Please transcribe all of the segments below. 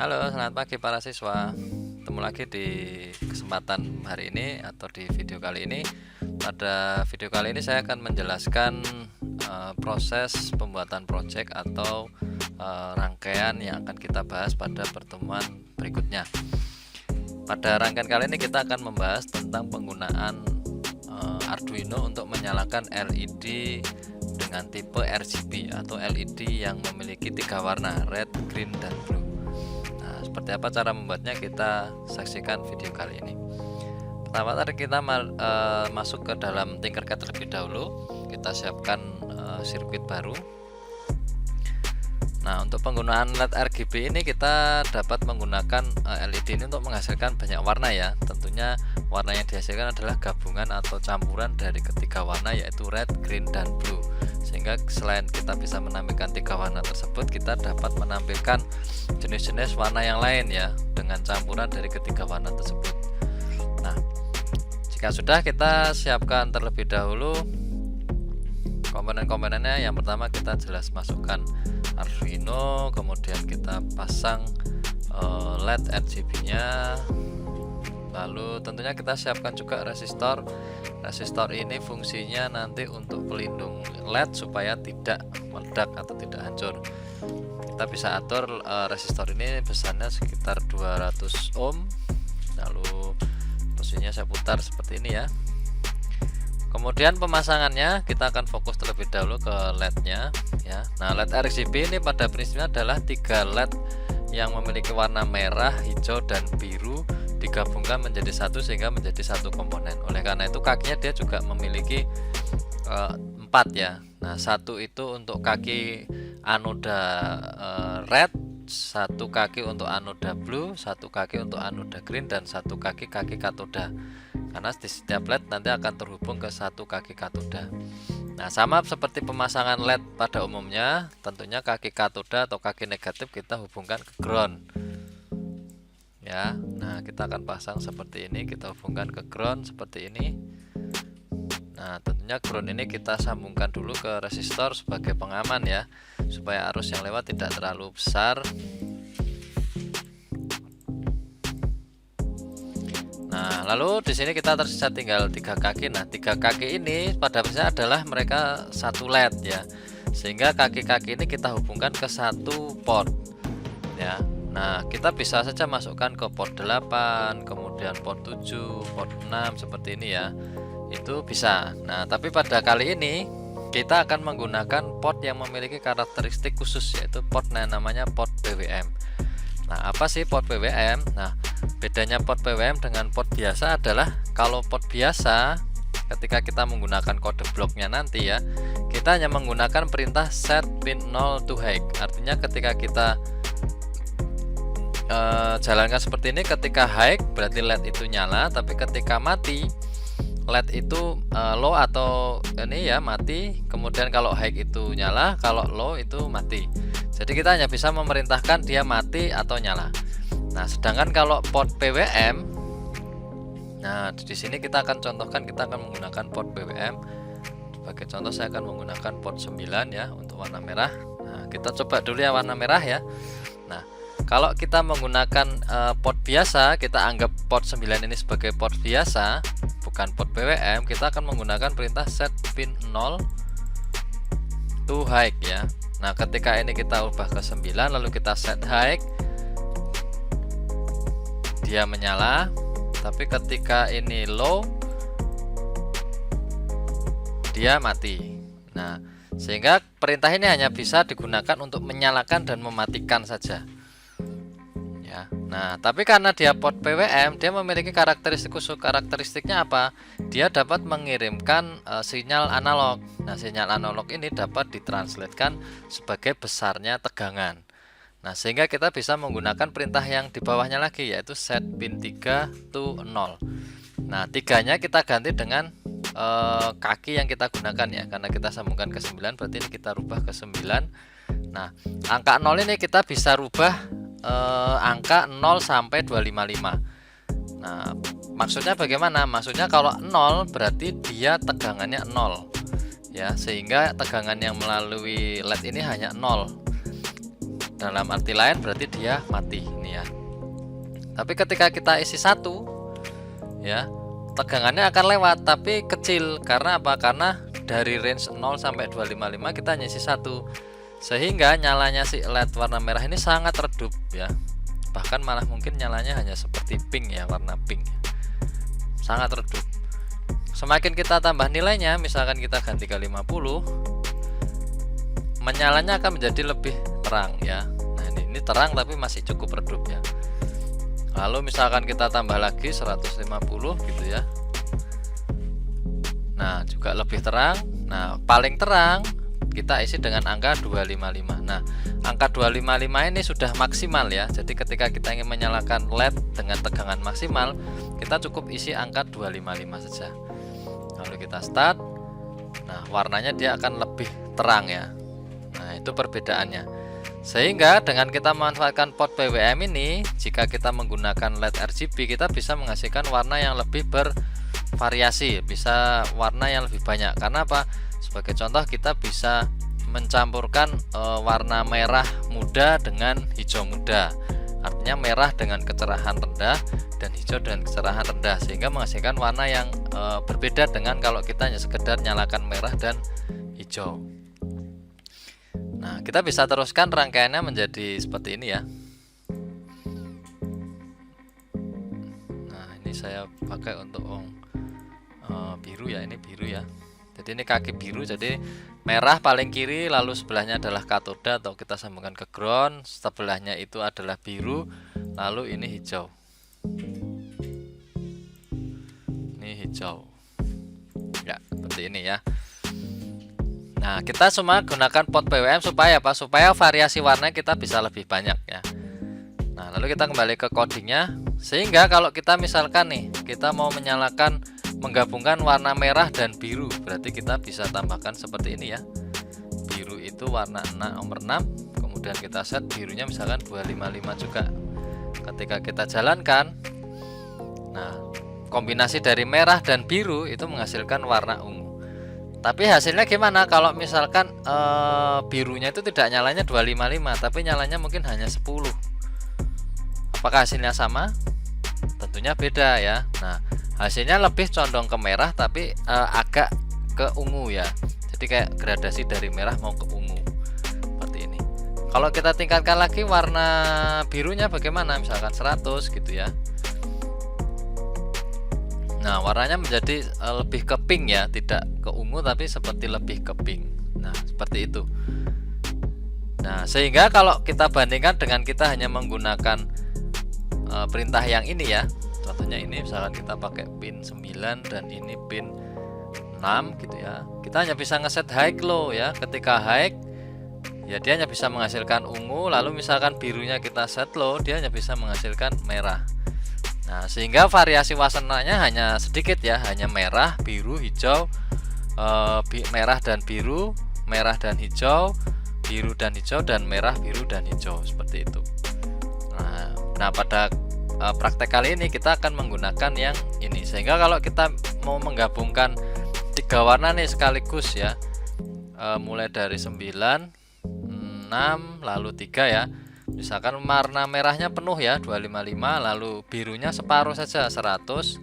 Halo, selamat pagi para siswa. Ketemu lagi di kesempatan hari ini atau di video kali ini. Pada video kali ini saya akan menjelaskan proses pembuatan project atau rangkaian yang akan kita bahas pada pertemuan berikutnya. Pada rangkaian kali ini kita akan membahas tentang penggunaan Arduino untuk menyalakan LED dengan tipe RGB atau LED yang memiliki 3 warna, red, green, dan blue. Seperti apa cara membuatnya, kita saksikan video kali ini. Pertama tadi kita masuk ke dalam Tinkercad terlebih dahulu. Kita siapkan sirkuit baru. Nah, untuk penggunaan LED RGB ini kita dapat menggunakan LED ini untuk menghasilkan banyak warna ya. Tentunya warna yang dihasilkan adalah gabungan atau campuran dari ketiga warna, yaitu red, green, dan blue. Sehingga selain kita bisa menampilkan 3 warna tersebut, kita dapat menampilkan jenis-jenis warna yang lain ya, dengan campuran dari ketiga warna tersebut. Nah, jika sudah, kita siapkan terlebih dahulu komponen-komponennya. Yang pertama kita jelas masukkan Arduino, kemudian kita pasang LED RGB nya, lalu tentunya kita siapkan juga resistor. Resistor ini fungsinya nanti untuk pelindung LED supaya tidak meledak atau tidak hancur. Kita bisa atur resistor ini besarnya sekitar 200 ohm. Lalu posisinya saya putar seperti ini ya. Kemudian pemasangannya kita akan fokus terlebih dahulu ke LED-nya ya. Nah, LED RGB ini pada prinsipnya adalah 3 LED yang memiliki warna merah, hijau, dan biru digabungkan menjadi satu sehingga menjadi satu komponen. Oleh karena itu kakinya dia juga memiliki 4 ya. Nah, satu itu untuk kaki anoda red, satu kaki untuk anoda blue, satu kaki untuk anoda green, dan satu kaki katoda. Karena di setiap LED nanti akan terhubung ke satu kaki katoda. Nah, sama seperti pemasangan LED pada umumnya, tentunya kaki katoda atau kaki negatif kita hubungkan ke ground. Ya, nah kita akan pasang seperti ini, kita hubungkan ke ground seperti ini. Nah, tentunya ground ini kita sambungkan dulu ke resistor sebagai pengaman ya, supaya arus yang lewat tidak terlalu besar. Nah, lalu di sini kita tersisa tinggal 3 kaki. Nah, 3 kaki ini pada prinsipnya adalah mereka satu LED ya, sehingga kaki-kaki ini kita hubungkan ke satu port ya. Nah, kita bisa saja masukkan ke port 8, kemudian port 7, port 6 seperti ini ya. Itu bisa. Nah, tapi pada kali ini kita akan menggunakan port yang memiliki karakteristik khusus, yaitu port namanya port PWM. Nah, apa sih port PWM? Nah, bedanya port PWM dengan port biasa adalah kalau port biasa ketika kita menggunakan kode bloknya nanti ya, kita hanya menggunakan perintah set pin 0 to high. Artinya ketika kita jalankan seperti ini, ketika high berarti LED itu nyala, tapi ketika mati LED itu low atau ini ya mati. Kemudian kalau high itu nyala, kalau low itu mati. Jadi kita hanya bisa memerintahkan dia mati atau nyala. Nah, sedangkan kalau port PWM, nah di sini kita akan contohkan, kita akan menggunakan port PWM. Sebagai contoh saya akan menggunakan port 9 ya untuk warna merah. Nah, kita coba dulu ya warna merah ya. Nah, kalau kita menggunakan port biasa, kita anggap port 9 ini sebagai port biasa, bukan port PWM, kita akan menggunakan perintah set pin 0 to high ya. Nah, ketika ini kita ubah ke 9 lalu kita set high, dia menyala. Tapi ketika ini low, dia mati. Nah, sehingga perintah ini hanya bisa digunakan untuk menyalakan dan mematikan saja. Ya. Nah, tapi karena dia port PWM, dia memiliki karakteristik khusus. Karakteristiknya apa? Dia dapat mengirimkan sinyal analog. Nah, sinyal analog ini dapat ditranslatekan sebagai besarnya tegangan. Nah, sehingga kita bisa menggunakan perintah yang di bawahnya lagi, yaitu set pin 3 to 0. Nah, tiganya kita ganti dengan kaki yang kita gunakan ya, karena kita sambungkan ke 9 berarti ini kita rubah ke 9. Nah, angka 0 ini kita bisa rubah angka 0 sampai 255. Nah, maksudnya bagaimana? Maksudnya kalau 0 berarti dia tegangannya 0 ya, sehingga tegangan yang melalui LED ini hanya 0. dalam arti lain berarti dia mati ini ya. Tapi ketika kita isi 1 ya, tegangannya akan lewat tapi kecil. Karena apa? Karena dari range 0 sampai 255 kita hanya isi 1, sehingga nyalanya si LED warna merah ini sangat redup ya. Bahkan malah mungkin nyalanya hanya seperti pink ya, warna pink, sangat redup. Semakin kita tambah nilainya, misalkan kita ganti ke 50, menyalanya akan menjadi lebih terang ya. Nah ini terang tapi masih cukup redup ya. Lalu misalkan kita tambah lagi 150 gitu ya. Nah juga lebih terang. Nah paling terang kita isi dengan angka 255. Nah angka 255 ini sudah maksimal ya. Jadi ketika kita ingin menyalakan LED dengan tegangan maksimal, kita cukup isi angka 255 saja. Lalu kita start. Nah warnanya dia akan lebih terang ya. Nah itu perbedaannya. Sehingga dengan kita memanfaatkan pot PWM ini, jika kita menggunakan LED RGB, kita bisa menghasilkan warna yang lebih bervariasi, bisa warna yang lebih banyak. Karena apa? Sebagai contoh, kita bisa mencampurkan warna merah muda dengan hijau muda. Artinya merah dengan kecerahan rendah dan hijau dengan kecerahan rendah, sehingga menghasilkan warna yang berbeda dengan kalau kita hanya sekedar nyalakan merah dan hijau. Nah kita bisa teruskan rangkaiannya menjadi seperti ini ya. Nah ini saya pakai untuk biru ya, ini biru ya. Jadi ini kaki biru, jadi merah paling kiri, lalu sebelahnya adalah katoda atau kita sambungkan ke ground, sebelahnya itu adalah biru, lalu ini hijau. Ini hijau ya, seperti ini ya. Nah kita cuma gunakan pot PWM supaya apa? Supaya variasi warna kita bisa lebih banyak ya. Nah lalu kita kembali ke codingnya, sehingga kalau kita misalkan nih kita mau menyalakan, menggabungkan warna merah dan biru, berarti kita bisa tambahkan seperti ini ya. Biru itu warna nomor 6, kemudian kita set birunya misalkan 255 juga. Ketika kita jalankan, nah kombinasi dari merah dan biru itu menghasilkan warna ungu. Tapi hasilnya gimana kalau misalkan birunya itu tidak nyalanya 255 tapi nyalanya mungkin hanya 10? Apakah hasilnya sama? Tentunya beda ya. Nah hasilnya lebih condong ke merah tapi agak ke ungu ya. Jadi kayak gradasi dari merah mau ke ungu seperti ini. Kalau kita tingkatkan lagi warna birunya bagaimana? Misalkan 100 gitu ya. Nah warnanya menjadi lebih ke pink ya, tidak ke ungu tapi seperti lebih ke pink. Nah seperti itu. Nah sehingga kalau kita bandingkan dengan kita hanya menggunakan perintah yang ini ya, contohnya ini misalkan kita pakai pin 9 dan ini pin 6 gitu ya, kita hanya bisa ngeset high low ya. Ketika high ya dia hanya bisa menghasilkan ungu, lalu misalkan birunya kita set low, dia hanya bisa menghasilkan merah. Nah sehingga variasi warnanya hanya sedikit ya, hanya merah, biru, hijau, merah dan biru, merah dan hijau, biru dan hijau, dan merah, biru dan hijau seperti itu. Nah pada praktek kali ini kita akan menggunakan yang ini, sehingga kalau kita mau menggabungkan 3 warna nih sekaligus ya, mulai dari 9, 6, lalu 3 ya. Misalkan warna merahnya penuh ya 255, lalu birunya separuh saja 100,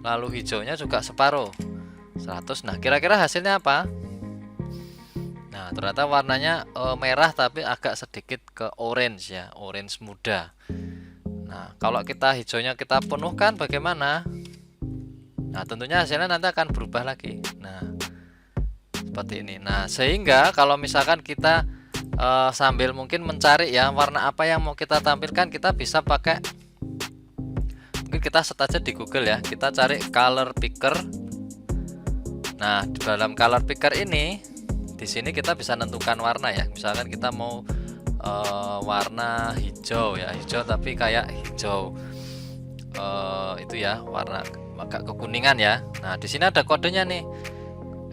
lalu hijaunya juga separuh 100. Nah kira-kira hasilnya apa? Nah ternyata warnanya merah tapi agak sedikit ke orange ya, orange muda. Nah kalau kita hijaunya kita penuhkan bagaimana? Nah tentunya hasilnya nanti akan berubah lagi. Nah seperti ini. Nah sehingga kalau misalkan kita sambil mungkin mencari ya warna apa yang mau kita tampilkan, kita bisa pakai, mungkin kita set aja di Google ya, kita cari color picker. Nah di dalam color picker ini, di sini kita bisa nentukan warna ya. Misalkan kita mau warna hijau ya, hijau tapi kayak hijau itu ya, warna agak kekuningan ya. Nah di sini ada kodenya nih,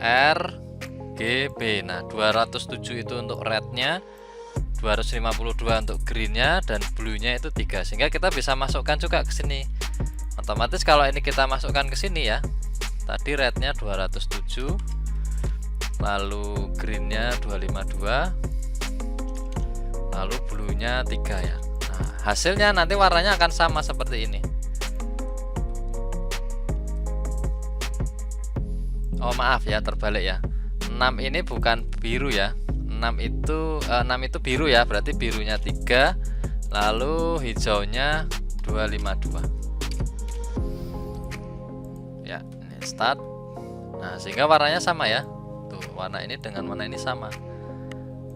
RGB. Nah 207 itu untuk rednya, 252 untuk greennya, dan blue-nya itu 3. Sehingga kita bisa masukkan juga ke sini. Otomatis kalau ini kita masukkan ke sini ya, tadi rednya 207, lalu greennya 252, lalu blue-nya 3 ya. Nah, hasilnya nanti warnanya akan sama seperti ini. Oh maaf ya, terbalik ya. 6 ini bukan biru ya. 6 itu biru ya, berarti birunya 3, lalu hijaunya 252. Ya, ini start. Nah, sehingga warnanya sama ya. Tuh, warna ini dengan warna ini sama.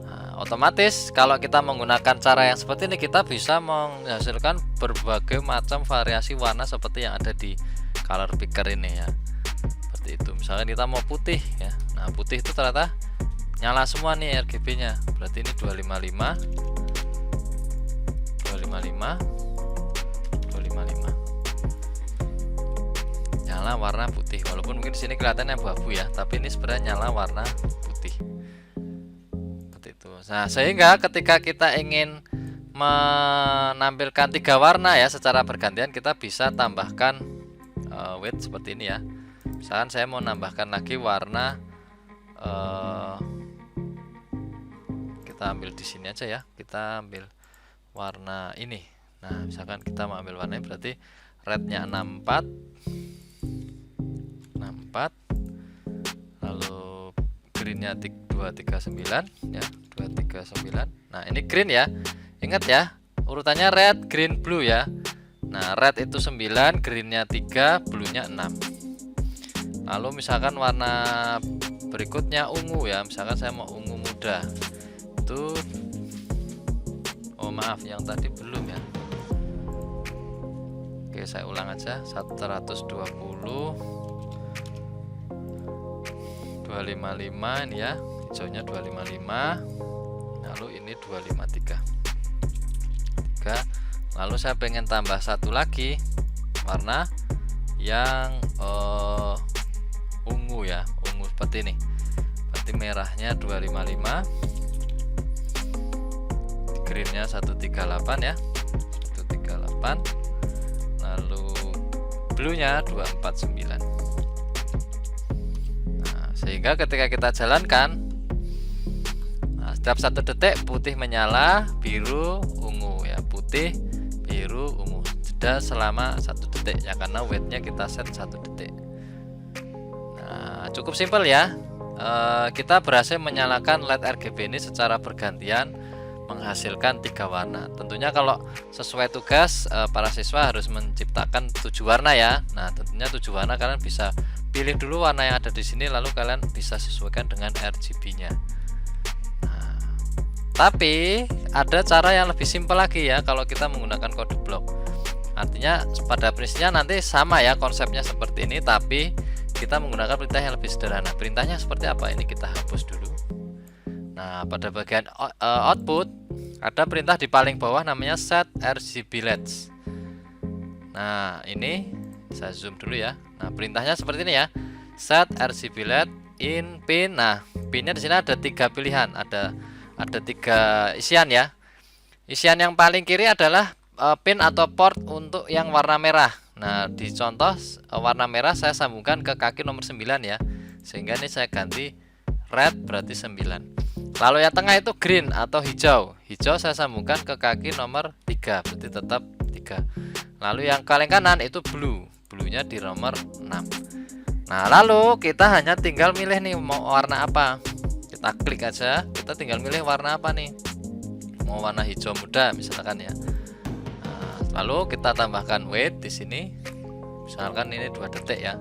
Nah, otomatis kalau kita menggunakan cara yang seperti ini, kita bisa menghasilkan berbagai macam variasi warna seperti yang ada di color picker ini ya. Seperti itu. Misalkan kita mau putih ya. Nah, putih itu ternyata nyala semua nih RGB-nya. Berarti ini 255. 255. 255. Nyala warna putih. Walaupun mungkin di sini kelihatannya abu-abu ya, tapi ini sebenarnya nyala warna putih. Seperti itu. Nah, sehingga ketika kita ingin menampilkan 3 warna ya secara bergantian, kita bisa tambahkan weight seperti ini ya. Misalkan saya mau nambahkan lagi warna, kita ambil di sini aja ya. Kita ambil warna ini. Nah, misalkan kita mau ambil warnanya, berarti rednya 64, lalu greennya 239 ya, 239. Nah, ini green ya. Ingat ya, urutannya red, green, blue ya. Nah, red itu 9, greennya 3, bluenya 6. Lalu misalkan warna berikutnya ungu ya, misalkan saya mau ungu muda. Itu, oh maaf, yang tadi belum ya. Oke, saya ulang aja. 120, 255 ini ya, hijaunya 255, lalu ini 253. Lalu saya pengen tambah satu lagi warna yang ungu ya, ungu seperti ini. Berarti merahnya 255, greennya 138 ya, 138, lalu bluenya 249. Nah, sehingga ketika kita jalankan, nah, setiap 1 detik putih menyala, biru, ungu ya, putih, biru, ungu. Jeda selama 1 detik ya, karena weightnya kita set 1 detik. Nah, cukup simpel ya. Kita berhasil menyalakan LED RGB ini secara bergantian, menghasilkan 3 warna. Tentunya kalau sesuai tugas, para siswa harus menciptakan 7 warna ya. Nah, tentunya 7 warna kalian bisa pilih dulu warna yang ada di sini, lalu kalian bisa sesuaikan dengan RGB-nya. Nah, tapi ada cara yang lebih simpel lagi ya kalau kita menggunakan kode blok. Artinya pada prinsipnya nanti sama ya konsepnya seperti ini, tapi kita menggunakan perintah yang lebih sederhana. Perintahnya seperti apa? Ini kita hapus dulu. Nah, pada bagian output ada perintah di paling bawah namanya set RGB LEDs. Nah, ini saya zoom dulu ya. Nah, perintahnya seperti ini ya. Set RGB LED in pin. Nah, pinnya di sini ada 3 pilihan. Ada 3 isian ya. Isian yang paling kiri adalah pin atau port untuk yang warna merah. Nah, di contoh warna merah saya sambungkan ke kaki nomor 9 ya. Sehingga ini saya ganti red, berarti 9. Lalu yang tengah itu green atau hijau. Hijau saya sambungkan ke kaki nomor 3, berarti tetap 3. Lalu yang paling kanan itu blue. Blue-nya di nomor 6. Nah, lalu kita hanya tinggal milih nih mau warna apa. Kita klik aja, kita tinggal milih warna apa nih. Mau warna hijau muda misalkan ya. Nah, lalu kita tambahkan weight di sini. Misalkan ini 2 detik ya.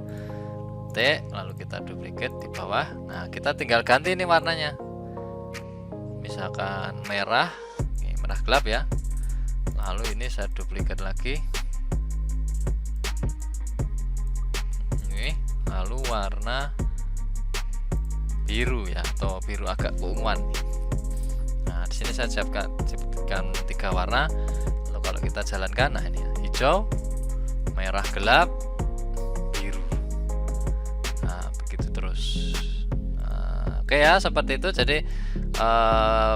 Detik, lalu kita duplicate di bawah. Nah, kita tinggal ganti ini warnanya. Misalkan merah, ini merah gelap ya. Lalu ini saya duplikat lagi. Ini, lalu warna biru ya, atau biru agak keunguan. Nah, di sini saya siapkan 3 warna. Lalu kalau kita jalankan, nah ini ya, hijau, merah gelap, biru. Nah, begitu terus. Nah, oke ya, seperti itu. Jadi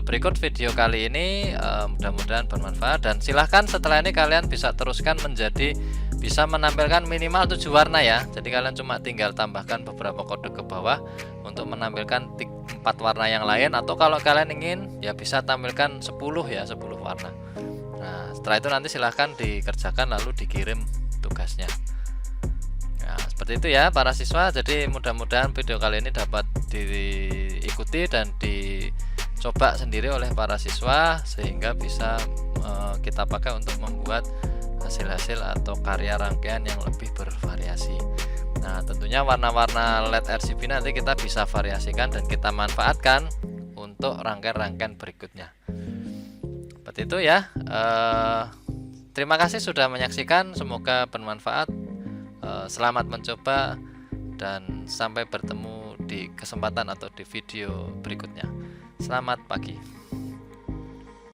berikut video kali ini mudah-mudahan bermanfaat, dan silahkan setelah ini kalian bisa teruskan menjadi bisa menampilkan minimal 7 warna ya. Jadi kalian cuma tinggal tambahkan beberapa kode ke bawah untuk menampilkan 4 warna yang lain, atau kalau kalian ingin ya bisa tampilkan 10 ya, 10 warna. Nah setelah itu nanti silahkan dikerjakan lalu dikirim tugasnya. Nah seperti itu ya para siswa. Jadi mudah-mudahan video kali ini dapat diikuti dan dicoba sendiri oleh para siswa, sehingga bisa kita pakai untuk membuat hasil-hasil atau karya rangkaian yang lebih bervariasi. Nah tentunya warna-warna LED RGB nanti kita bisa variasikan dan kita manfaatkan untuk rangkaian-rangkaian berikutnya. Seperti itu ya. Terima kasih sudah menyaksikan, semoga bermanfaat. Selamat mencoba dan sampai bertemu di kesempatan atau di video berikutnya. Selamat pagi.